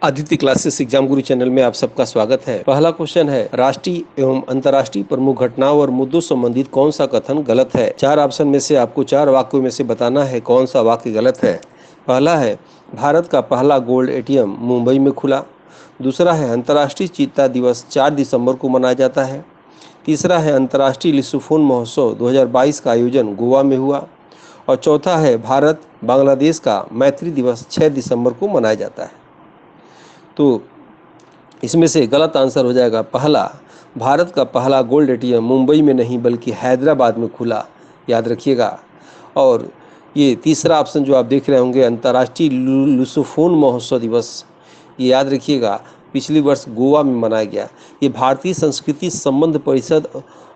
Aditya classes exam गुरु channel में आप सबका स्वागत है। पहला क्वेश्चन है, राष्ट्रीय एवं अंतर्राष्ट्रीय प्रमुख घटनाओं और मुद्दों संबंधित कौन सा कथन गलत है। 4 ऑप्शन में से आपको 4 वाक्यों में से बताना है कौन सा वाक्य गलत है। पहला है, भारत का पहला गोल्ड एटीएम मुंबई में खुला। दूसरा है, अंतर्राष्ट्रीय चीता दिवस 4 दिसंबर को मनाया जाता है। तीसरा है, अंतर्राष्ट्रीय लिसोफोन महोत्सव 2022 का आयोजन गोवा में हुआ। और चौथा है, भारत बांग्लादेश का मैत्री दिवस 6 दिसंबर को मनाया जाता है। तो इसमें से गलत आंसर हो जाएगा पहला, भारत का पहला गोल्ड एटीएम मुंबई में नहीं बल्कि हैदराबाद में खुला, याद रखिएगा। और ये तीसरा ऑप्शन जो आप देख रहे होंगे, अंतर्राष्ट्रीय लुसोफोन महोत्सव दिवस, ये याद रखिएगा पिछले वर्ष गोवा में मनाया गया। ये भारतीय संस्कृति संबंध परिषद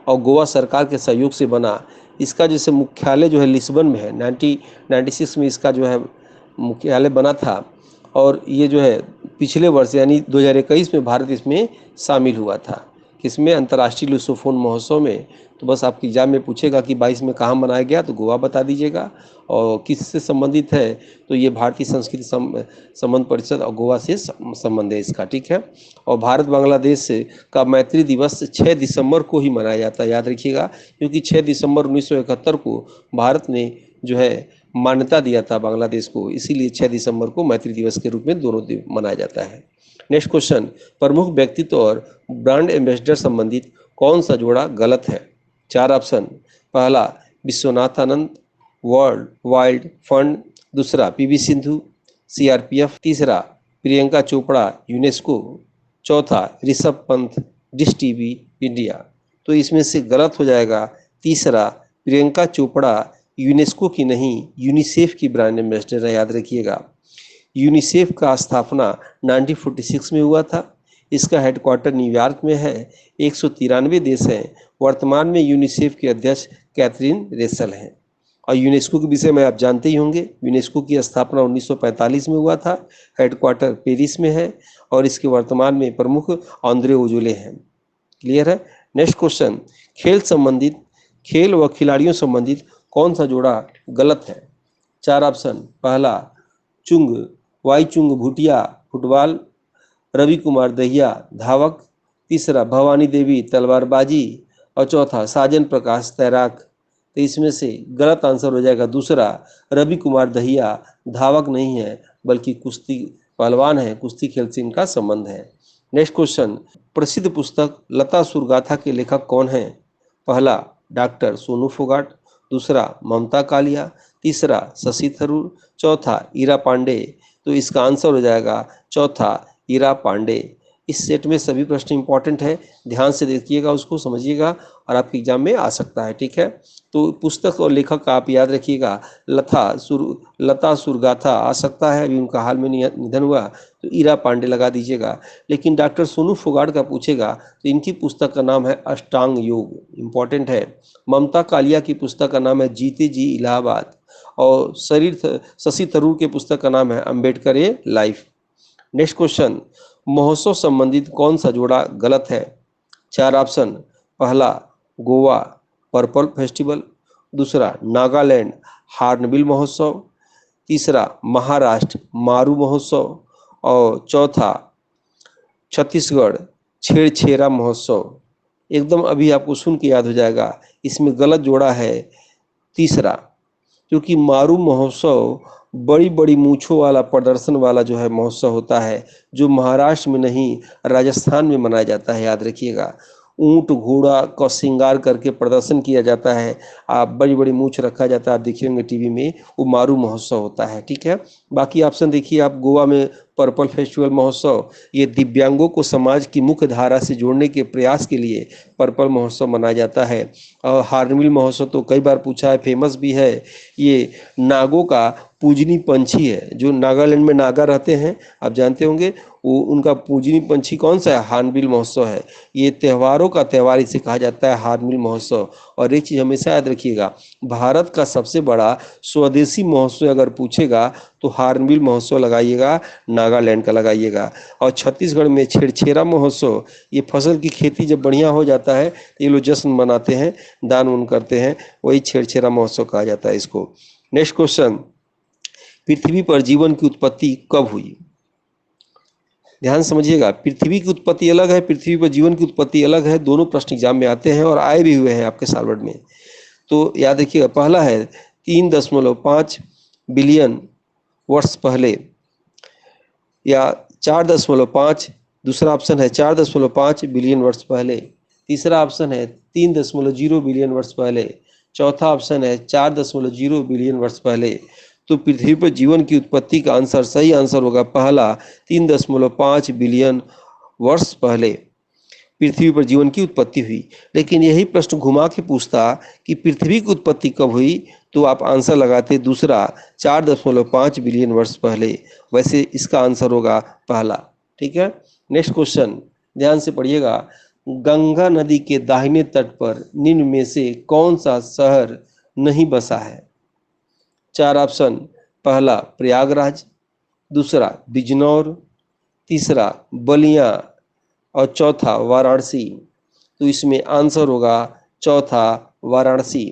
और गोवा सरकार के सहयोग से बना। इसका जैसे मुख्यालय जो है लिस्बन में है। 1996 में इसका जो है मुख्यालय बना था। और ये जो है पिछले वर्ष यानी 2021 में भारत इसमें शामिल हुआ था। किसमें? अंतर्राष्ट्रीय लुसोफोन महोत्सव में। तो बस आपके एग्जाम में पूछेगा कि 22 में कहाँ मनाया गया, तो गोवा बता दीजिएगा। और किससे संबंधित है, तो ये भारतीय संस्कृति संबंध परिषद और गोवा से संबंध है इसका, ठीक है। और भारत बांग्लादेश का मैत्री दिवस 6 दिसंबर को ही मनाया जाता है, याद रखिएगा, क्योंकि 6 दिसंबर 1971 को भारत ने जो है मान्यता दिया था बांग्लादेश को, इसीलिए 6 दिसंबर को मैत्री दिवस के रूप में दोनों दिन मनाया जाता है। नेक्स्ट क्वेश्चन, प्रमुख व्यक्तित्व और ब्रांड एम्बेसडर संबंधित कौन सा जोड़ा गलत है। 4 ऑप्शन, पहला Vishwanath Anand, world wild fund. दूसरा पीवी सिंधु, सीआरपीएफ। तीसरा प्रियंका चोपड़ा, यूनेस्को। चौथा Rishabh Pant, dish TV India. तो इसमें से गलत हो जाएगा तीसरा, प्रियंका चोपड़ा यूनेस्को की नहीं यूनिसेफ की ब्रांड एम्बेसडर है, याद रखिएगा। यूनिसेफ का स्थापना 1946 में हुआ था। इसका हेडक्वार्टर न्यूयॉर्क में है। 193 देश हैं। वर्तमान में यूनिसेफ के अध्यक्ष कैथरीन रेसल हैं। और यूनेस्को के विषय में आप जानते ही होंगे, यूनेस्को की स्थापना 1945 में हुआ था। हेडक्वार्टर पेरिस में है और इसके वर्तमान में प्रमुख आंद्रे ओजोले हैं। क्लियर है। नेक्स्ट क्वेश्चन, खेल व खिलाड़ियों संबंधित कौन सा जोड़ा गलत है। 4 ऑप्शन, पहला वाई चुंग भूटिया, फुटबॉल। रवि कुमार दहिया, धावक। तीसरा भवानी देवी, तलवारबाजी। और चौथा साजन प्रकाश, तैराक। तो इसमें से गलत आंसर हो जाएगा दूसरा, रवि कुमार दहिया धावक नहीं है बल्कि कुश्ती पहलवान है, कुश्ती खेल से इनका संबंध है। नेक्स्ट क्वेश्चन, प्रसिद्ध पुस्तक लता सुरगाथा के लेखक कौन है। पहला डॉक्टर सोनू फोगाट। दूसरा ममता कालिया। तीसरा शशि थरूर। चौथा ईरा पांडे। तो इसका आंसर हो जाएगा चौथा, ईरा पांडे। इस सेट में सभी प्रश्न इंपॉर्टेंट है, ध्यान से देखिएगा, उसको समझिएगा और आपके एग्जाम में आ सकता है, ठीक है। तो पुस्तक और लेखक का आप याद रखिएगा, लता सुरगाथा आ सकता है, अभी उनका हाल में निधन हुआ, तो ईरा पांडे लगा दीजिएगा। लेकिन डॉक्टर सोनू फोगाट का पूछेगा तो इनकी पुस्तक का नाम है अष्टांग योग, इंपॉर्टेंट है। ममता कालिया की पुस्तक का नाम है जीते जी इलाहाबाद। और शशि थरूर के पुस्तक का नाम है अम्बेडकर ए लाइफ। नेक्स्ट क्वेश्चन, महोत्सव संबंधित कौन सा जोड़ा गलत है। 4 ऑप्शन, पहला गोवा पर्पल फेस्टिवल। दूसरा नागालैंड हार्नबिल महोत्सव। तीसरा महाराष्ट्र मारू महोत्सव। और चौथा छत्तीसगढ़ छेड़छेरा महोत्सव। एकदम अभी आपको सुन के याद हो जाएगा, इसमें गलत जोड़ा है तीसरा, क्योंकि मारू महोत्सव बड़ी बड़ी मूछों वाला प्रदर्शन वाला जो है महोत्सव होता है, जो महाराष्ट्र में नहीं राजस्थान में मनाया जाता है, याद रखिएगा। ऊंट घोड़ा का श्रृंगार करके प्रदर्शन किया जाता है, आप बड़ी बड़ी मूछ रखा जाता है, आप देखिए होंगे टीवी में, वो मारू महोत्सव होता है, ठीक है। बाकी ऑप्शन देखिए आप, गोवा में पर्पल फेस्टिवल महोत्सव, ये दिव्यांगों को समाज की मुख्य धारा से जोड़ने के प्रयास के लिए पर्पल महोत्सव मनाया जाता है। और हार्नबिल महोत्सव तो कई बार पूछा है, फेमस भी है। ये नागों का पूजनीय पंछी है, जो नागालैंड में नागा रहते हैं, आप जानते होंगे, वो उनका पूजनीय पंछी कौन सा है, हार्नबिल महोत्सव है। ये त्योहारों का त्यौहार इसे कहा जाता है, हार्नबिल महोत्सव। और एक चीज़ हमेशा याद रखिएगा, भारत का सबसे बड़ा स्वदेशी महोत्सव अगर पूछेगा तो हार्नबिल महोत्सव लगाइएगा, नागालैंड का लगाइएगा। और छत्तीसगढ़ में छेड़छेरा महोत्सव, ये फसल की खेती जब बढ़िया हो जाता है तो ये लोग जश्न मनाते हैं, दान उन करते हैं, वही छेड़छेरा महोत्सव कहा जाता है इसको। नेक्स्ट क्वेश्चन, पृथ्वी पर जीवन की उत्पत्ति कब हुई। ध्यान समझिएगा, पृथ्वी की उत्पत्ति अलग है, पृथ्वी पर जीवन की उत्पत्ति अलग है। दोनों प्रश्न एग्जाम में आते हैं और आए भी हुए हैं आपके सालवर्ड में। तो याद रखिएगा, पहला है 3.5 बिलियन वर्ष पहले, या 4.5, दूसरा ऑप्शन है 4.5 बिलियन वर्ष पहले, तीसरा ऑप्शन है 3.0 बिलियन वर्ष पहले, चौथा ऑप्शन है 4.0 बिलियन वर्ष पहले। तो पृथ्वी पर जीवन की उत्पत्ति का आंसर, सही आंसर होगा पहला, 3.5 बिलियन वर्ष पहले पृथ्वी पर जीवन की उत्पत्ति हुई। लेकिन यही प्रश्न घुमा के पूछता कि पृथ्वी की उत्पत्ति कब हुई, तो आप आंसर लगाते दूसरा, 4.5 बिलियन वर्ष पहले। वैसे इसका आंसर होगा पहला। ठीक है, नेक्स्ट क्वेश्चन ध्यान से पढ़िएगा। गंगा नदी के दाहिने तट पर निम्न में से कौन सा शहर नहीं बसा है? चार ऑप्शन, पहला प्रयागराज, दूसरा बिजनौर, तीसरा बलिया और चौथा वाराणसी। तो इसमें आंसर होगा चौथा, वाराणसी,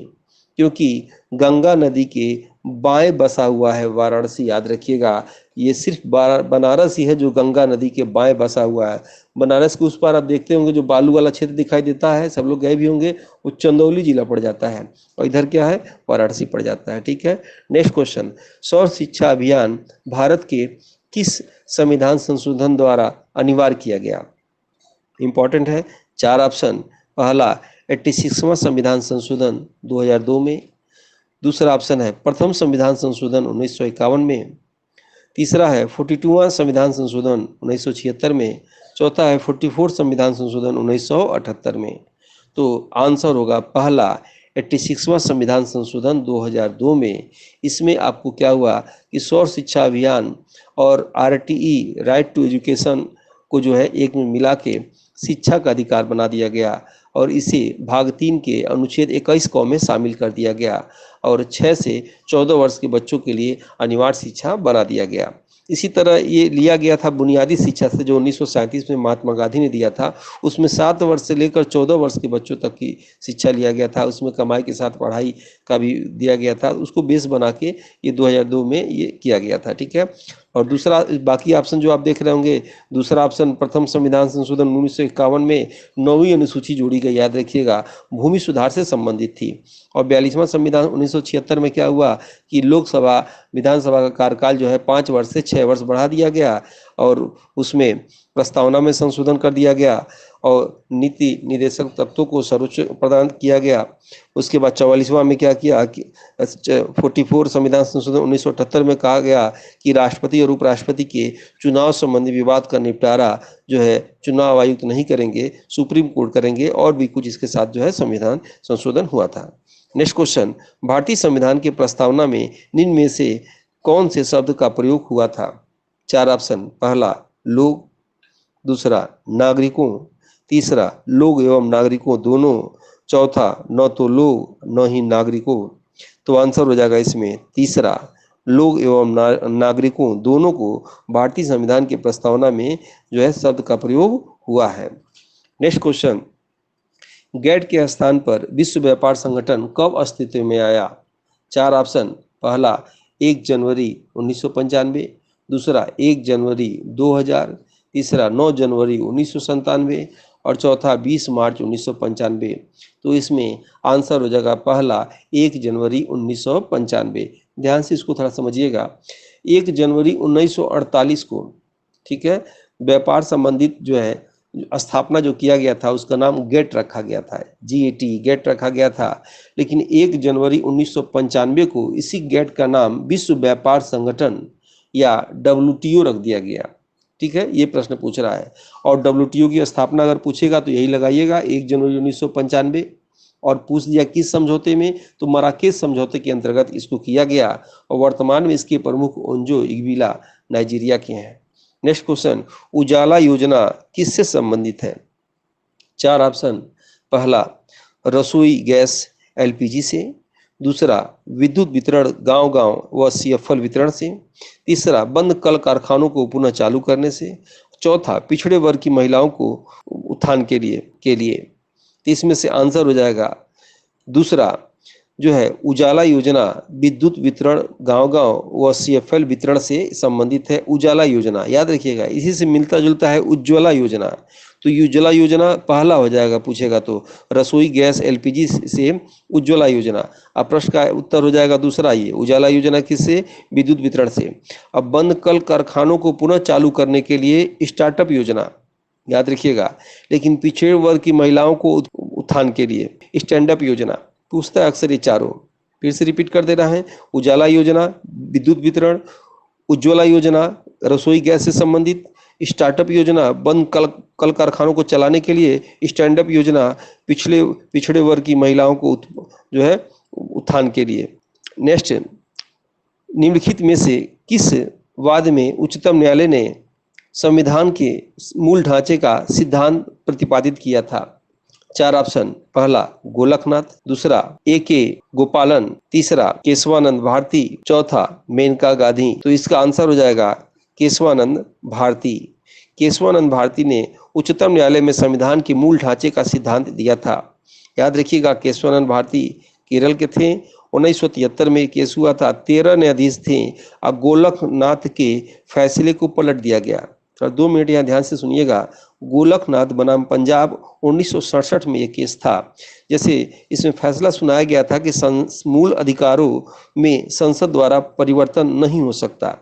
क्योंकि गंगा नदी के बाएं बसा हुआ है वाराणसी। याद रखिएगा, ये सिर्फ बनारस ही है जो गंगा नदी के बाएं बसा हुआ है। बनारस के उस पार आप देखते होंगे जो बालू वाला क्षेत्र दिखाई देता है, सब लोग गए भी होंगे, वो चंदौली जिला पड़ जाता है, और इधर क्या है, वाराणसी पड़ जाता है। ठीक है, नेक्स्ट क्वेश्चन, सर्व शिक्षा अभियान भारत के किस संविधान संशोधन द्वारा अनिवार्य किया गया? इंपॉर्टेंट है, चार ऑप्शन, पहला 86वां संविधान संशोधन 2002 में, दूसरा ऑप्शन है प्रथम संविधान संशोधन 1951 में, तीसरा है 42वां संविधान संशोधन 1976 में, चौथा है 44 संविधान संशोधन 1978 में। तो आंसर होगा पहला, 86वां संविधान संशोधन 2002 में। इसमें आपको क्या हुआ कि सर्व शिक्षा अभियान और RTE, राइट टू एजुकेशन, को जो है एक में मिला के शिक्षा का अधिकार बना दिया गया, और इसे भाग 3 के अनुच्छेद 21 क में शामिल कर दिया गया, और 6 से 14 वर्ष के बच्चों के लिए अनिवार्य शिक्षा बना दिया गया। इसी तरह ये लिया गया था बुनियादी शिक्षा से, जो 1937 में महात्मा गांधी ने दिया था। उसमें 7 वर्ष से लेकर 14 वर्ष के बच्चों तक की शिक्षा लिया गया था। उसमें कमाई के साथ पढ़ाई का भी दिया गया था। उसको बेस बना के ये 2002 में ये किया गया था। ठीक है, और दूसरा, बाकी ऑप्शन जो आप देख रहे होंगे, दूसरा ऑप्शन प्रथम संविधान संशोधन 1951 में 9वीं अनुसूची जोड़ी गई, याद रखिएगा, भूमि सुधार से संबंधित थी। और 42वां संविधान 1976 में क्या हुआ कि लोकसभा विधानसभा का कार्यकाल जो है 5 वर्ष से 6 वर्ष बढ़ा दिया गया, और उसमें प्रस्तावना में संशोधन कर दिया गया, और नीति निर्देशक तत्वों को सर्वोच्च प्रदान किया गया। उसके बाद 44वां में क्या किया कि 44 संविधान संशोधन 1978 में कहा गया कि राष्ट्रपति और उपराष्ट्रपति के चुनाव संबंधी विवाद का निपटारा जो है चुनाव आयुक्त नहीं करेंगे, सुप्रीम कोर्ट करेंगे, और भी कुछ इसके साथ जो है संविधान संशोधन हुआ था। नेक्स्ट क्वेश्चन, भारतीय संविधान की प्रस्तावना में निम्न में से कौन से शब्द का प्रयोग हुआ था? चार ऑप्शन, पहला लोग, दूसरा नागरिकों, तीसरा लोग एवं नागरिकों दोनों, चौथा न तो लोग न ही नागरिकों। तो आंसर हो जाएगा इसमें तीसरा, लोग एवं नागरिकों दोनों को भारतीय संविधान की प्रस्तावना में जो है शब्द का प्रयोग हुआ है। नेक्स्ट क्वेश्चन, गैट के स्थान पर विश्व व्यापार संगठन कब अस्तित्व में आया? चार ऑप्शन, पहला 1 जनवरी 1995, दूसरा 1 जनवरी 2000, तीसरा 9 जनवरी 1997, और चौथा 20 मार्च 1995। तो इसमें आंसर हो जाएगा पहला 1 जनवरी 1995। ध्यान से इसको थोड़ा समझिएगा। 1 जनवरी 1948 को, ठीक है, व्यापार संबंधित जो है स्थापना जो किया गया था उसका नाम गेट रखा गया था, GAT, गेट रखा गया था। लेकिन 1 जनवरी 1995 को इसी गेट का नाम विश्व व्यापार संगठन या WTO रख दिया गया। ठीक है, ये प्रश्न पूछ रहा है। और WTO की स्थापना अगर पूछेगा तो यही लगाइएगा 1 जनवरी 1995, और पूछ दिया किस समझौते में, तो मराकेश समझौते के अंतर्गत इसको किया गया, और वर्तमान में इसके प्रमुख ओंजो इग्विला नाइजीरिया के हैं। नेक्स्ट क्वेश्चन, उजाला योजना किससे संबंधित है? चार ऑप्शन, पहला रसोई गैस LPG से, दूसरा विद्युत वितरण गांव-गांव व CFL वितरण से, तीसरा बंद कल कारखानों को पुनः चालू करने से, चौथा पिछड़े वर्ग की महिलाओं को उत्थान के लिए। तो इसमें से आंसर हो जाएगा दूसरा, जो है उजाला योजना विद्युत वितरण गांव-गांव व सीएफएल वितरण से संबंधित है। उजाला योजना याद रखिएगा, इसी से मिलता जुलता है उज्ज्वला योजना। तो उज्ज्वला योजना पहला हो जाएगा पूछेगा तो, रसोई गैस एलपीजी से उज्ज्वला योजना। अब प्रश्न का उत्तर हो जाएगा दूसरा, ये उजाला योजना किससे, विद्युत वितरण से। अब बंद कल कारखानों को पुनः चालू करने के लिए स्टार्टअप योजना याद रखिएगा, लेकिन पिछड़े वर्ग की महिलाओं को उत्थान के लिए स्टैंड अप योजना पूछता है अक्सर ये चारों। फिर से रिपीट कर दे रहा है, उजाला योजना विद्युत वितरण, उज्ज्वला योजना रसोई गैस से संबंधित, स्टार्टअप योजना बंद कल कारखानों को चलाने के लिए, स्टैंड अप योजना पिछड़े वर्ग की महिलाओं को जो है उत्थान के लिए। नेक्स्ट, निम्नलिखित में से किस वाद में उच्चतम न्यायालय ने संविधान के मूल ढांचे का सिद्धांत प्रतिपादित किया था? चार ऑप्शन, पहला गोलकनाथ, दूसरा ए.के. गोपालन, तीसरा केशवानंद भारती, चौथा मेनका गांधी। तो इसका आंसर हो जाएगा केशवानंद भारती। केशवानंद भारती ने उच्चतम न्यायालय में संविधान के मूल ढांचे का सिद्धांत दिया था। याद रखिएगा, केशवानंद भारती केरल के थे। 1973 में केस हुआ था, 13 न्यायाधीश थे और गोलकनाथ के फैसले को पलट दिया गया। और 2 मिनट यहाँ ध्यान से सुनिएगा, गोलकनाथ बनाम पंजाब 1967 में ये केस था। जैसे इसमें फैसला सुनाया गया था कि मूल अधिकारों में संसद द्वारा परिवर्तन नहीं हो सकता,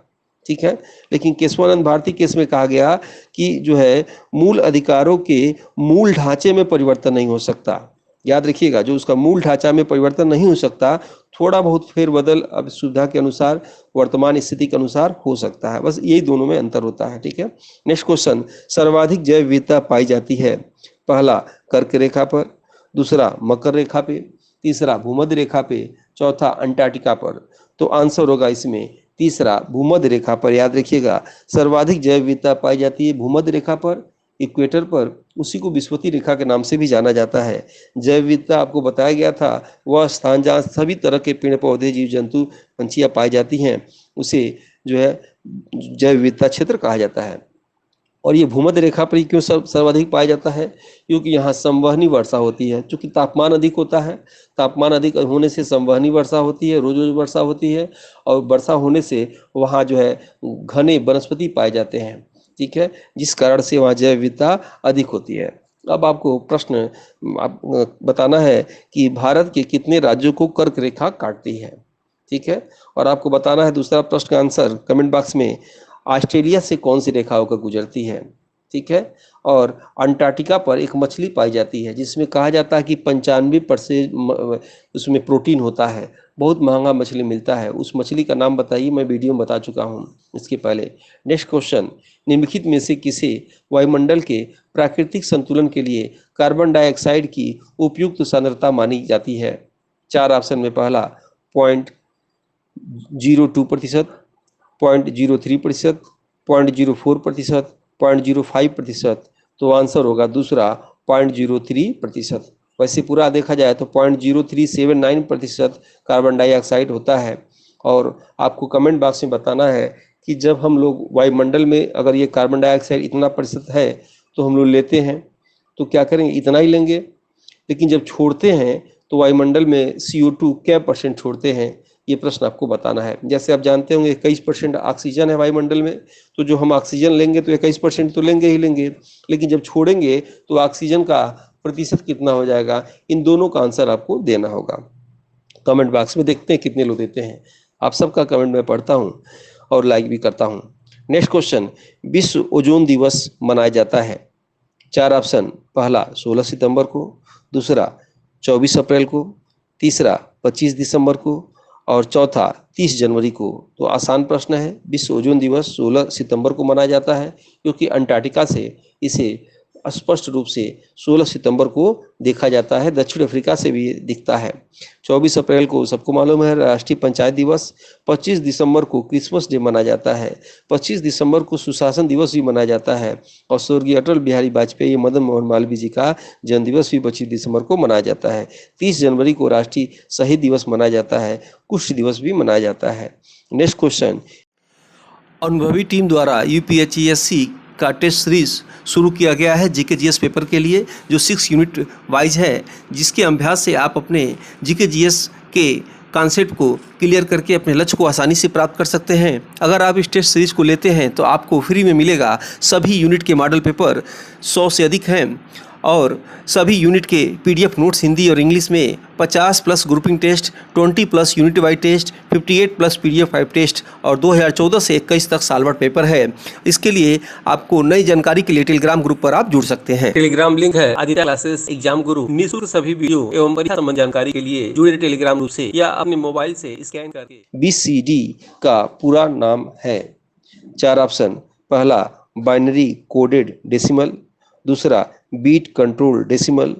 ठीक है, लेकिन केशवानंद भारती केस में कहा गया कि जो है मूल अधिकारों के मूल ढांचे में परिवर्तन नहीं हो सकता। याद रखिएगा, जो उसका मूल ढांचा में परिवर्तन नहीं हो सकता, थोड़ा बहुत फेरबदल अब सुविधा के अनुसार वर्तमान स्थिति के अनुसार हो सकता है, बस यही दोनों में अंतर होता है, ठीक है। नेक्स्ट क्वेश्चन, सर्वाधिक जैव विविधता पाई जाती है? पहला कर्क रेखा पर, दूसरा मकर रेखा पे, तीसरा भूमध्य रेखा पे, चौथा अंटार्कटिका पर। तो आंसर होगा इसमें तीसरा भूमध्य रेखा पर। याद रखिएगा, सर्वाधिक जैव विविधता पाई जाती है भूमध्य रेखा पर, इक्वेटर पर, उसी को विषुवतीय रेखा के नाम से भी जाना जाता है। जैव विविधता आपको बताया गया था, वह स्थान जहाँ सभी तरह के पेड़ पौधे जीव जंतु पंछियाँ पाई जाती हैं, उसे जो है जैव विविधता क्षेत्र कहा जाता है। और ये भूमध्य रेखा पर ही क्यों सर्वाधिक पाया जाता है? क्योंकि यहाँ संवहनी वर्षा होती है, क्योंकि तापमान अधिक होता है। तापमान अधिक होने से संवहनी वर्षा होती है, रोज रोज वर्षा होती है, और वर्षा होने से वहाँ जो है घने वनस्पति पाए जाते हैं, ठीक है, जिस कारण से वहाँ जैव विविधता अधिक होती है। अब आपको प्रश्न बताना है कि भारत के कितने राज्यों को कर्क रेखा काटती है, ठीक है, और आपको बताना है दूसरा प्रश्न का आंसर कमेंट बॉक्स में, ऑस्ट्रेलिया से कौन सी रेखा होकर गुजरती है, ठीक है। और अंटार्कटिका पर एक मछली पाई जाती है जिसमें कहा जाता है कि 95% उसमें प्रोटीन होता है, बहुत महंगा मछली मिलता है। उस मछली का नाम बताइए, मैं वीडियो में बता चुका हूँ इसके पहले। नेक्स्ट क्वेश्चन, निम्नलिखित में से किसे वायुमंडल के प्राकृतिक संतुलन के लिए कार्बन डाइऑक्साइड की उपयुक्त सांद्रता मानी जाती है? चार ऑप्शन में, पहला 0.02%, 0.03%, 0.04%, 0.05%। तो आंसर होगा दूसरा 0.03%। वैसे पूरा देखा जाए तो 0.0379% कार्बन डाइऑक्साइड होता है। और आपको कमेंट बॉक्स में बताना है कि जब हम लोग वायुमंडल में अगर ये कार्बन डाइऑक्साइड इतना प्रतिशत है तो हम लोग लेते हैं तो क्या करेंगे, इतना ही लेंगे, लेकिन जब छोड़ते हैं तो वायुमंडल में CO2 क्या % छोड़ते हैं, ये प्रश्न आपको बताना है। जैसे आप जानते होंगे 21% ऑक्सीजन है वायुमंडल में, तो जो हम ऑक्सीजन लेंगे तो 21% तो लेंगे ही लेंगे, लेकिन जब छोड़ेंगे तो ऑक्सीजन का प्रतिशत कितना हो जाएगा, इन दोनों का आंसर आपको देना होगा। कमेंट बॉक्स में देखते हैं कितने लोग देते हैं। आप सबका कमेंट मैं पढ़ता हूँ और लाइक भी करता हूँ। नेक्स्ट क्वेश्चन, विश्व ओजोन दिवस मनाया जाता है? चार ऑप्शन, पहला 16 सितंबर को, दूसरा 24 अप्रैल को, तीसरा 25 दिसंबर को, और चौथा 30 जनवरी को। तो आसान प्रश्न है, विश्व ओजोन दिवस 16 सितंबर को मनाया जाता है क्योंकि अंटार्कटिका से इसे स्पष्ट रूप से 16 सितंबर को देखा जाता है, दक्षिण अफ्रीका से भी दिखता है। 24 अप्रैल को सबको मालूम है राष्ट्रीय पंचायत दिवस, 25 दिसंबर को क्रिसमस डे मनाया जाता है, 25 दिसंबर को सुशासन दिवस भी मनाया जाता है, और स्वर्गीय अटल बिहारी वाजपेयी मदन मोहन मालवीय जी का जन्मदिवस भी 25 दिसंबर को मनाया जाता है। 30 जनवरी को राष्ट्रीय शहीद दिवस मनाया जाता है, कुछ दिवस भी मनाया जाता है। नेक्स्ट क्वेश्चन, अनुभवी टीम द्वारा UPSC का टेस्ट सीरीज शुरू किया गया है जीके जीएस पेपर के लिए, जो 6 यूनिट वाइज है, जिसके अभ्यास से आप अपने जीके जीएस के कॉन्सेप्ट को क्लियर करके अपने लक्ष्य को आसानी से प्राप्त कर सकते हैं। अगर आप इस टेस्ट सीरीज को लेते हैं तो आपको फ्री में मिलेगा सभी यूनिट के मॉडल पेपर, 100 से अधिक हैं, और सभी यूनिट के पीडीएफ नोट्स हिंदी और इंग्लिश में, 50 plus grouping test, 20 plus unit wise test, 58 plus PDF 5 test और 2014 से 21 तक साल भर पेपर है। इसके लिए आपको नई जानकारी के लिए टेलीग्राम ग्रुप पर आप जुड़ सकते हैं। टेलीग्राम लिंक है आदित्य क्लासेस एग्जाम गुरु। निःशुल्क सभी वीडियो एवं परीक्षा संबंधी जानकारी के लिए जुड़े टेलीग्राम ग्रुप से या अपने मोबाइल से स्कैन करके। BCD का पूरा नाम है। 4 ऑप्शन। पहला बाइनरी कोडेड डेसिमल, दूसरा बीट कंट्रोल डेसिमल,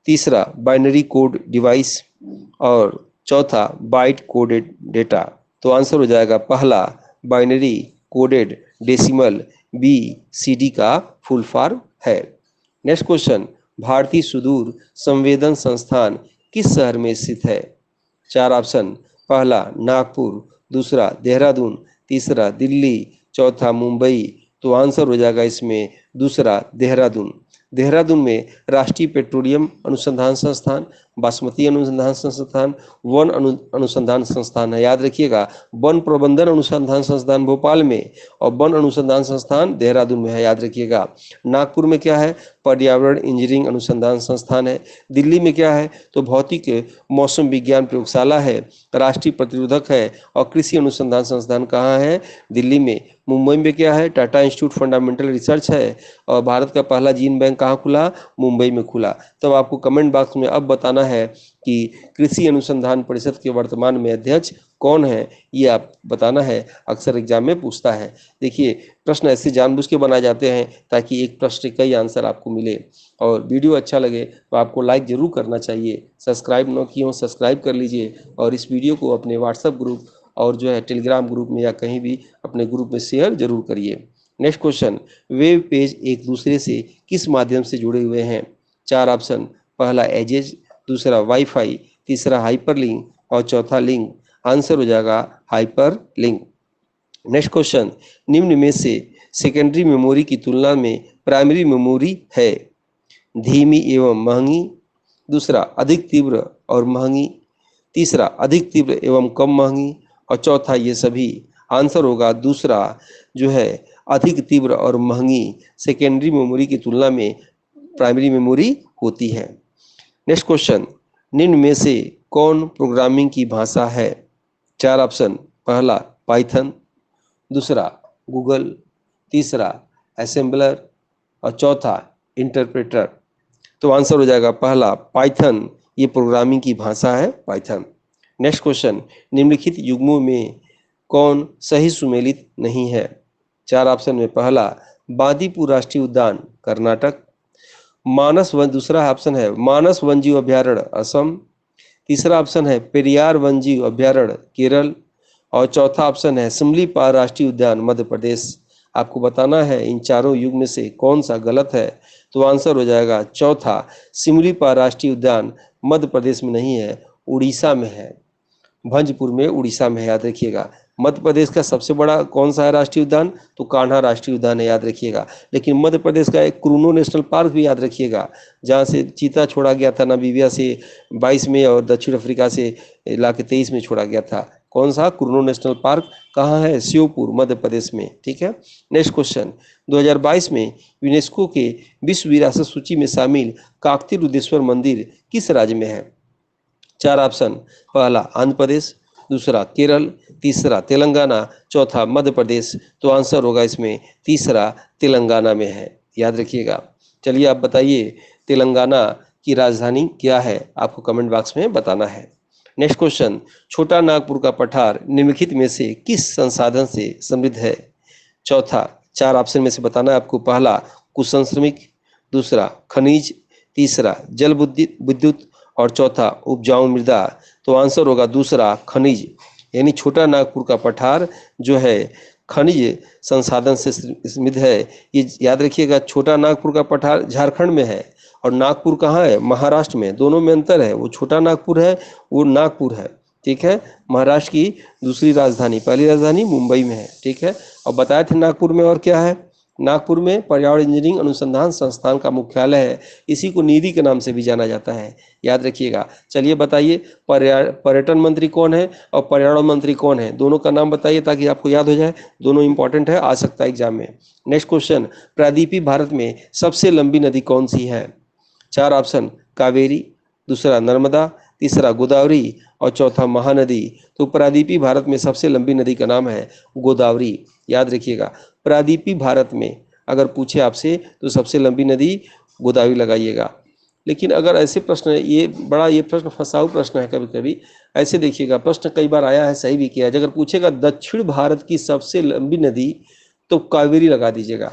तीसरा बाइनरी कोड डिवाइस और चौथा बाइट कोडेड डेटा। तो आंसर हो जाएगा पहला बाइनरी कोडेड डेसिमल, BCD का फुल फॉर्म है। नेक्स्ट क्वेश्चन, भारतीय सुदूर संवेदन संस्थान किस शहर में स्थित है? 4 ऑप्शन। पहला नागपुर, दूसरा देहरादून, तीसरा दिल्ली, चौथा मुंबई। तो आंसर हो जाएगा इसमें दूसरा देहरादून। देहरादून में राष्ट्रीय पेट्रोलियम अनुसंधान संस्थान, बासमती अनुसंधान संस्थान, वन अनुसंधान संस्थान है, याद रखिएगा। वन प्रबंधन अनुसंधान संस्थान भोपाल में और वन अनुसंधान संस्थान देहरादून में है, याद रखिएगा। नागपुर में क्या है? पर्यावरण इंजीनियरिंग अनुसंधान संस्थान है। दिल्ली में क्या है? तो भौतिक मौसम विज्ञान प्रयोगशाला है। राष्ट्रीय प्रतिरोधक है। और कृषि अनुसंधान संस्थान कहाँ है? दिल्ली में। मुंबई में क्या है? टाटा इंस्टीट्यूट फंडामेंटल रिसर्च है। और भारत का पहला जीन बैंक कहाँ खुला? मुंबई में खुला। तब आपको कमेंट बॉक्स में अब बताना है कि कृषि अनुसंधान परिषद के वर्तमान में अध्यक्ष कौन है, ये आप बताना है। अक्सर एग्जाम में पूछता है। देखिए, प्रश्न ऐसे जानबूझ के बनाए जाते हैं ताकि एक प्रश्न के कई आंसर आपको मिले। और वीडियो अच्छा लगे तो आपको लाइक जरूर करना चाहिए। सब्सक्राइब न किए हो सब्सक्राइब कर लीजिए और इस वीडियो को अपने व्हाट्सएप ग्रुप और जो है टेलीग्राम ग्रुप में या कहीं भी अपने ग्रुप में शेयर जरूर करिए। नेक्स्ट क्वेश्चन, वेब पेज एक दूसरे से किस माध्यम से जुड़े हुए हैं? 4 ऑप्शन। पहला एजेज, दूसरा वाईफाई, तीसरा हाइपरलिंक और चौथा लिंक। आंसर हो जाएगा हाइपर लिंक। नेक्स्ट क्वेश्चन, निम्न में से सेकेंडरी मेमोरी की तुलना में प्राइमरी मेमोरी है? धीमी एवं महंगी, दूसरा अधिक तीव्र और महंगी, तीसरा अधिक तीव्र एवं कम महंगी और चौथा ये सभी। आंसर होगा दूसरा जो है अधिक तीव्र और महंगी सेकेंडरी मेमोरी की तुलना में प्राइमरी मेमोरी होती है। नेक्स्ट क्वेश्चन, निम्न में से कौन प्रोग्रामिंग की भाषा है? 4 ऑप्शन। पहला पाइथन, दूसरा गूगल, तीसरा असेंबलर और चौथा इंटरप्रेटर। तो आंसर हो जाएगा पहला पाइथन, ये प्रोग्रामिंग की भाषा है पाइथन। नेक्स्ट क्वेश्चन, निम्नलिखित युग्मों में कौन सही सुमेलित नहीं है? 4 ऑप्शन में पहला बांदीपुर राष्ट्रीय उद्यान कर्नाटक, मानस वन, दूसरा ऑप्शन है मानस वन्यजीव अभ्यारण्य असम, तीसरा ऑप्शन है पेरियार वन्यजीव अभ्यारण्य केरल और चौथा ऑप्शन है सिमलीपाल राष्ट्रीय उद्यान मध्य प्रदेश। आपको बताना है इन चारों युग में से कौन सा गलत है। तो आंसर हो जाएगा चौथा, सिमलीपाल राष्ट्रीय उद्यान मध्य प्रदेश में नहीं है, उड़ीसा में है। भंजपुर में उड़ीसा में है, याद रखिएगा। मध्य प्रदेश का सबसे बड़ा कौन सा है राष्ट्रीय उद्यान? तो कान्हा राष्ट्रीय उद्यान है, याद रखिएगा। लेकिन मध्य प्रदेश का एक क्रूनो नेशनल पार्क भी याद रखिएगा, जहाँ से चीता छोड़ा गया था नामीबिया से 22 में और दक्षिण अफ्रीका से ला के 23 में छोड़ा गया था। कौन सा? क्रूनो नेशनल पार्क कहाँ है? श्योपुर मध्य प्रदेश में। ठीक है। नेक्स्ट क्वेश्चन, 2022 में यूनेस्को के विश्व विरासत सूची में शामिल काकतीय रुद्रेश्वर मंदिर किस राज्य में है? 4 ऑप्शन। पहला आंध्र प्रदेश, दूसरा केरल, तीसरा तेलंगाना, चौथा मध्य प्रदेश। तो आंसर होगा इसमें तीसरा तेलंगाना में है, याद रखिएगा। चलिए आप बताइए तेलंगाना की राजधानी क्या है? आपको कमेंट बॉक्स में बताना है। नेक्स्ट क्वेश्चन, छोटा नागपुर का पठार निम्नलिखित में से किस संसाधन से समृद्ध है? चौथा, 4 ऑप्शन में से बताना है आपको। पहला कुशल श्रमिक, दूसरा खनिज, तीसरा जल विद्युत और चौथा उपजाऊ मृदा। तो आंसर होगा दूसरा खनिज, यानी छोटा नागपुर का पठार जो है खनिज संसाधन से समृद्ध है। ये याद रखिएगा, छोटा नागपुर का पठार झारखंड में है और नागपुर कहाँ है? महाराष्ट्र में। दोनों में अंतर है, वो छोटा नागपुर है, वो नागपुर है। ठीक है। महाराष्ट्र की दूसरी राजधानी, पहली राजधानी मुंबई में है। ठीक है। और बताए थे नागपुर में और क्या है? नागपुर में पर्यावरण इंजीनियरिंग अनुसंधान संस्थान का मुख्यालय है, इसी को नीरी के नाम से भी जाना जाता है, याद रखिएगा। चलिए बताइए, पर्यटन मंत्री कौन है और पर्यावरण मंत्री कौन है, दोनों का नाम बताइए ताकि आपको याद हो जाए, दोनों इंपॉर्टेंट है, आ सकता है एग्जाम में। नेक्स्ट क्वेश्चन, प्रायद्वीपीय भारत में सबसे लंबी नदी कौन सी है? चार ऑप्शन, कावेरी, दूसरा नर्मदा, तीसरा गोदावरी और चौथा महानदी। तो प्रायद्वीपीय भारत में सबसे लंबी नदी का नाम है गोदावरी, याद रखिएगा। प्रायद्वीपीय भारत में अगर पूछे आपसे तो सबसे लंबी नदी गोदावरी लगाइएगा। लेकिन अगर ऐसे प्रश्न, ये प्रश्न फंसाऊ प्रश्न है, कभी कभी ऐसे देखिएगा, प्रश्न कई बार आया है, सही भी किया है। अगर पूछेगा दक्षिण भारत की सबसे लंबी नदी तो कावेरी लगा दीजिएगा,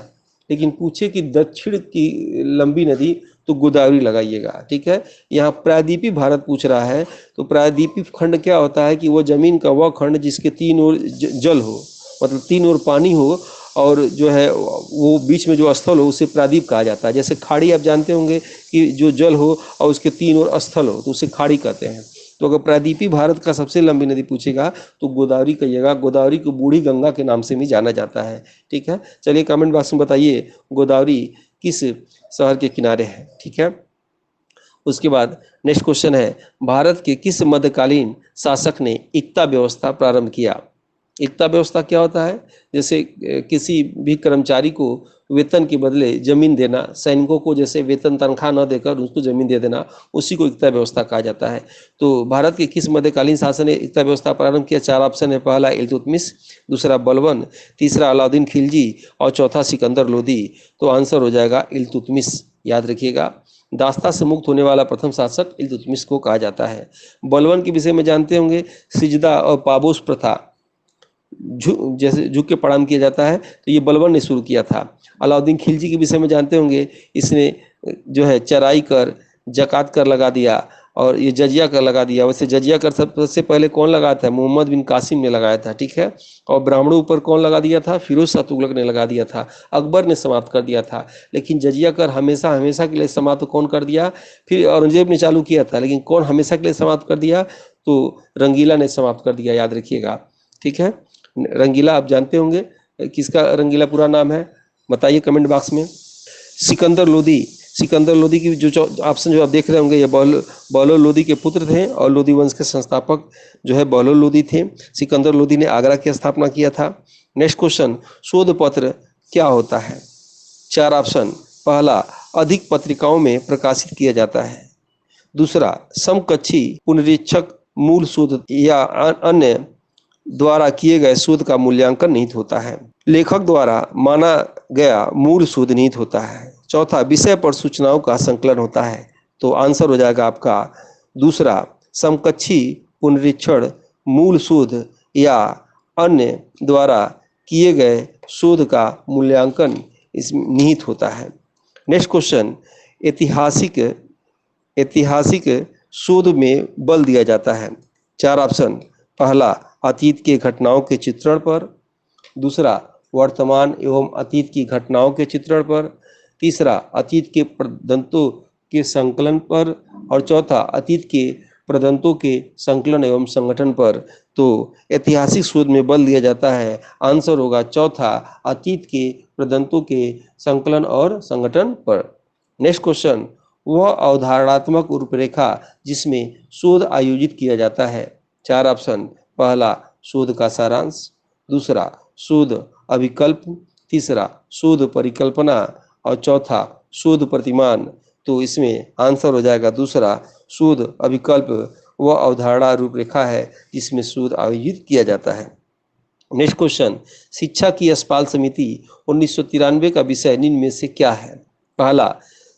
लेकिन पूछे कि दक्षिण की लंबी नदी तो गोदावरी लगाइएगा, ठीक है। यहाँ प्रायद्वीपीय भारत पूछ रहा है, तो प्रायद्वीपीय खंड क्या होता है कि वो जमीन का वह खंड जिसके तीन ओर जल हो, मतलब तीन ओर पानी हो, और जो है वो बीच में जो स्थल हो उसे प्रायद्वीप कहा जाता है। जैसे खाड़ी आप जानते होंगे कि जो जल हो और उसके तीन ओर स्थल हो तो उसे खाड़ी कहते हैं। तो अगर प्रायद्वीपीय भारत का सबसे लंबी नदी पूछेगा तो गोदावरी कहिएगा। गोदावरी को बूढ़ी गंगा के नाम से भी जाना जाता है, ठीक है। चलिए कमेंट बॉक्स में बताइए गोदावरी किस शहर के किनारे है, ठीक है। उसके बाद नेक्स्ट क्वेश्चन है, भारत के किस मध्यकालीन शासक ने इक्ता व्यवस्था प्रारंभ किया? इक्ता व्यवस्था क्या होता है? जैसे किसी भी कर्मचारी को वेतन के बदले जमीन देना, सैनिकों को जैसे वेतन तनख्वाह न देकर उसको जमीन दे देना, उसी को इक्ता व्यवस्था कहा जाता है। तो भारत के किस मध्यकालीन शासन ने इक्ता व्यवस्था प्रारंभ किया? चार ऑप्शन है, पहला इल्तुतमिश, दूसरा बलबन, तीसरा अलाउद्दीन खिलजी और चौथा सिकंदर लोदी। तो आंसर हो जाएगा इल्तुतमिश, याद रखिएगा। दास्ता से मुक्त होने वाला प्रथम शासक इल्तुतमिश को कहा जाता है। बलबन के विषय में जानते होंगे, सिजदा और पाबोस प्रथा जैसे झुक के प्रणाम किया जाता है, तो ये बलबन ने शुरू किया था। अलाउद्दीन खिलजी के विषय में जानते होंगे, इसने जो है चराई कर, जकात कर लगा दिया और ये जजिया कर लगा दिया। वैसे जजिया कर सबसे पहले कौन लगाया था? मोहम्मद बिन कासिम ने लगाया था, ठीक है। और ब्राह्मणों ऊपर कौन लगा दिया था? फिरोज शाह तुगलक ने लगा दिया था। अकबर ने समाप्त कर दिया था, लेकिन जजिया कर हमेशा हमेशा के लिए समाप्त कौन कर दिया? फिर औरंगजेब ने चालू किया था, लेकिन कौन हमेशा के लिए समाप्त कर दिया? तो रंगीला ने समाप्त कर दिया, याद रखिएगा, ठीक है। रंगीला आप जानते होंगे, किसका रंगीला पूरा नाम है, बताइए कमेंट बॉक्स में। सिकंदर लोदी, सिकंदर लोदी की जो ऑप्शन जो आप देख रहे होंगे, ये बहलोल लोदी के पुत्र थे और लोदी वंश के संस्थापक जो है बहलोल लोदी थे। सिकंदर लोदी ने आगरा की स्थापना किया था। नेक्स्ट क्वेश्चन, शोध पत्र क्या होता है? चार ऑप्शन, पहला अधिक पत्रिकाओं में प्रकाशित किया जाता है, दूसरा समकक्षी पुनरीक्षक मूल शोध या अन्य द्वारा किए गए शोध का मूल्यांकन निहित होता है, लेखक द्वारा माना गया मूल शोध निहित होता है, चौथा विषय पर सूचनाओं का संकलन होता है। तो आंसर हो जाएगा आपका दूसरा, समकक्षी पुनरीक्षण मूल शोध या अन्य द्वारा किए गए शोध का मूल्यांकन इसमें निहित होता है। नेक्स्ट क्वेश्चन, ऐतिहासिक शोध में बल दिया जाता है। चार ऑप्शन, पहला अतीत के घटनाओं के चित्रण पर, दूसरा वर्तमान एवं अतीत की घटनाओं के चित्रण पर, तीसरा अतीत के प्रदंतों के संकलन पर और चौथा अतीत के प्रदंतों के संकलन एवं संगठन पर। तो ऐतिहासिक शोध में बल दिया जाता है, आंसर होगा चौथा, अतीत के प्रदंतों के संकलन और संगठन पर। नेक्स्ट क्वेश्चन, वह अवधारणात्मक रूपरेखा जिसमें शोध आयोजित किया जाता है। चार ऑप्शन, पहला शोध का सारांश, दूसरा शोध अभिकल्प, तीसरा शोध परिकल्पना और चौथा शोध प्रतिमान। तो इसमें आंसर हो जाएगा दूसरा, शोध अभिकल्प वह अवधारणा रूपरेखा है जिसमें शोध आयोजित किया जाता है। नेक्स्ट क्वेश्चन, शिक्षा की यशपाल समिति 1993 का विषय निम्न में से क्या है? पहला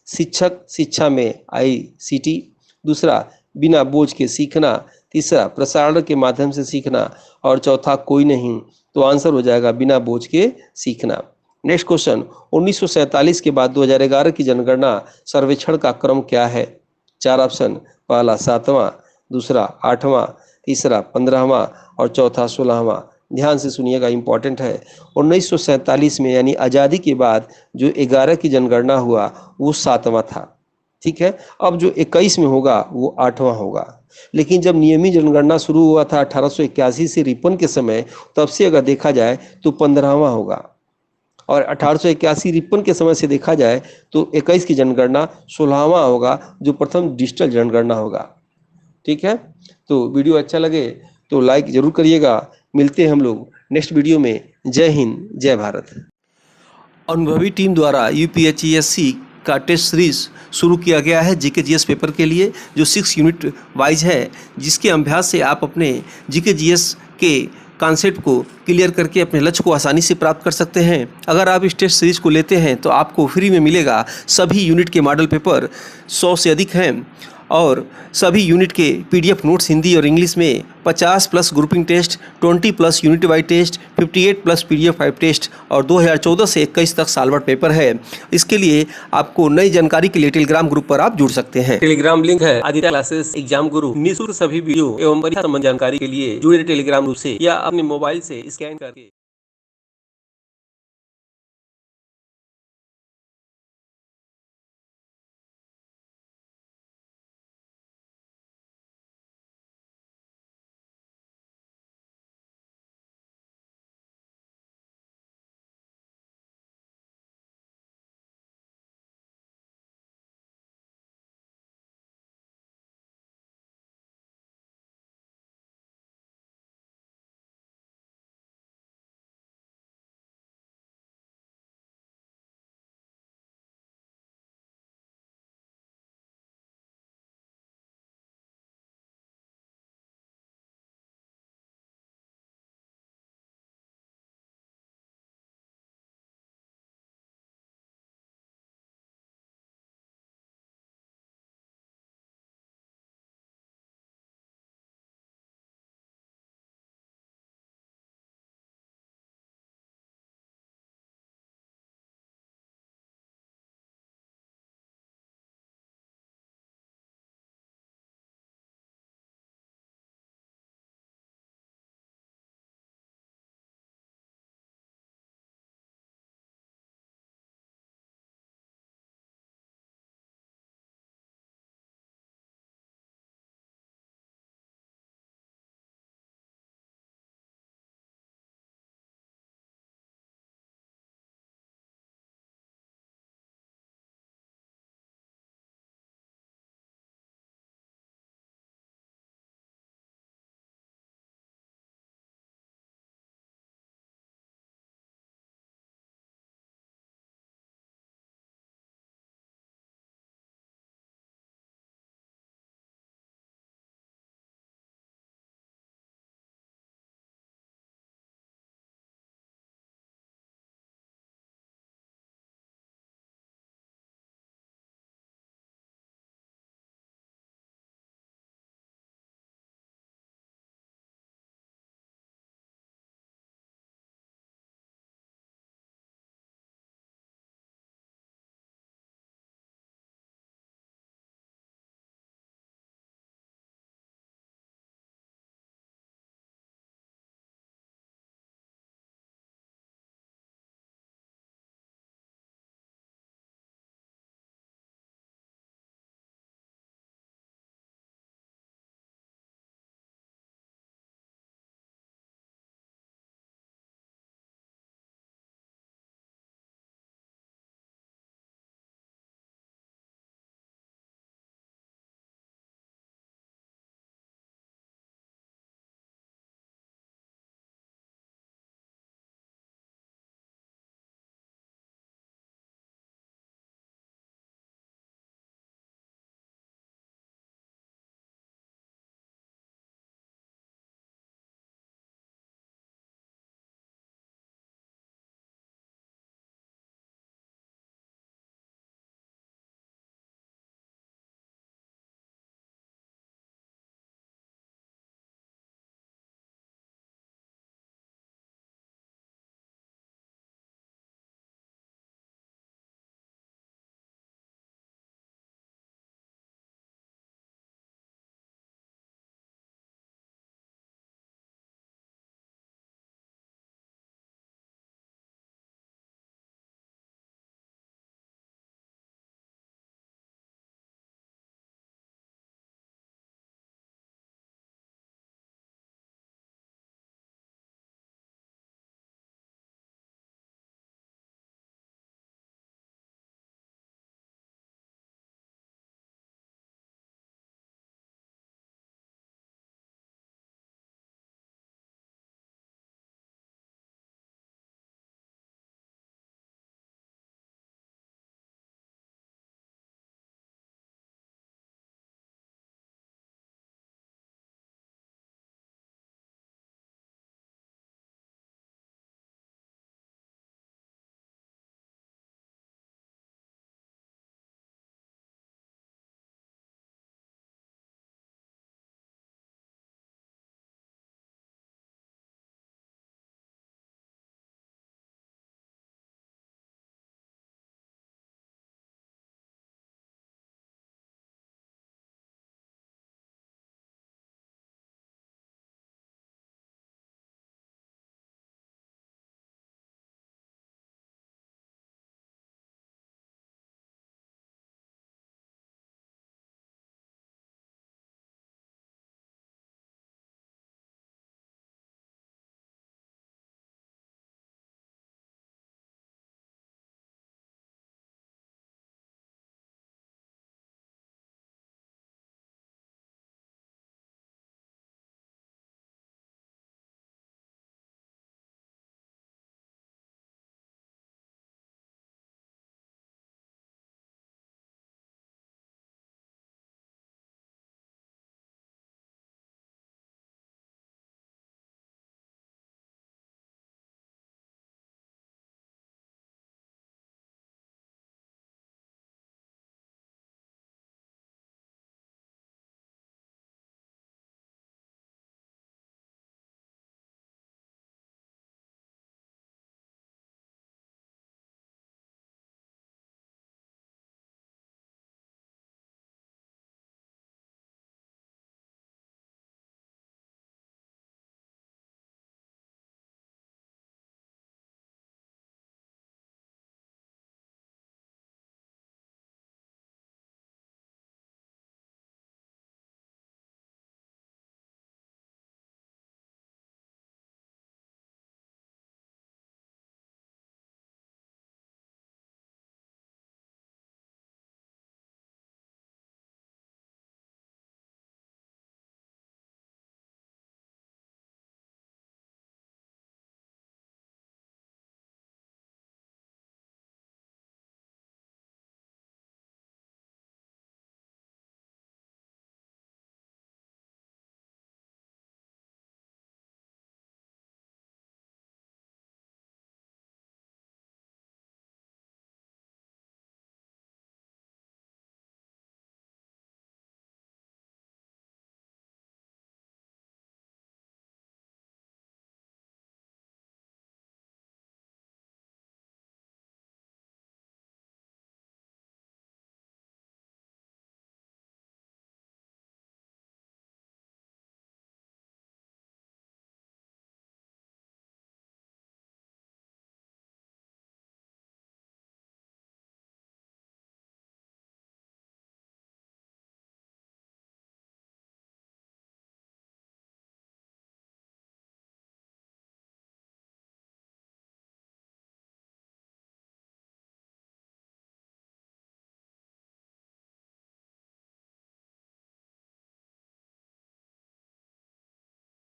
शिक्षक शिक्षा में ICT, दूसरा बिना बोझ के सीखना, तीसरा प्रसारण के माध्यम से सीखना और चौथा कोई नहीं। तो आंसर हो जाएगा बिना बोझ के सीखना। नेक्स्ट क्वेश्चन, 1947 के बाद 2011 की जनगणना सर्वेक्षण का क्रम क्या है? चार ऑप्शन, पहला 7वां, दूसरा 8वां, तीसरा 15वां और चौथा 16वां। ध्यान से सुनिएगा, इंपॉर्टेंट है। 1947 में यानी आज़ादी के बाद जो 11 की जनगणना हुआ वो 7वां था, ठीक है। अब जो 21 में होगा वो 8वां होगा, लेकिन जब नियमित जनगणना शुरू हुआ था 1881 से 53 के समय, तब से अगर देखा जाए तो 15वां होगा। और 1881-53 के समय से देखा जाए तो 21 की जनगणना 16वां होगा, जो प्रथम डिजिटल जनगणना होगा। ठीक है, तो वीडियो अच्छा लगे तो लाइक जरूर करिएगा। मिलते हैं हम लोग नेक्स्ट वीडियो में। जय हिंद, जय भारत। अनुभवी टीम द्वारा यूपीएचईएससी का टेस्ट सीरीज शुरू किया गया है जीके-जीएस पेपर के लिए, जो 6 यूनिट वाइज है, जिसके अभ्यास से आप अपने जीके-जीएस के कॉन्सेप्ट को क्लियर करके अपने लक्ष्य को आसानी से प्राप्त कर सकते हैं। अगर आप इस टेस्ट सीरीज को लेते हैं तो आपको फ्री में मिलेगा सभी यूनिट के मॉडल पेपर, 100 से अधिक हैं, और सभी यूनिट के पीडीएफ नोट्स हिंदी और इंग्लिश में, 50+ grouping test, 20+ unit wise test, 58+ PDF 5 test और 2014 से 21 तक साल भर पेपर है। इसके लिए आपको नई जानकारी के लिए टेलीग्राम ग्रुप पर आप जुड़ सकते हैं। टेलीग्राम लिंक है आदित्य क्लासेस एग्जाम गुरु। निःशुल्क सभी वीडियो एवं परीक्षा संबंधी जानकारी के लिए जुड़े टेलीग्राम ग्रुप से या अपने मोबाइल से स्कैन करके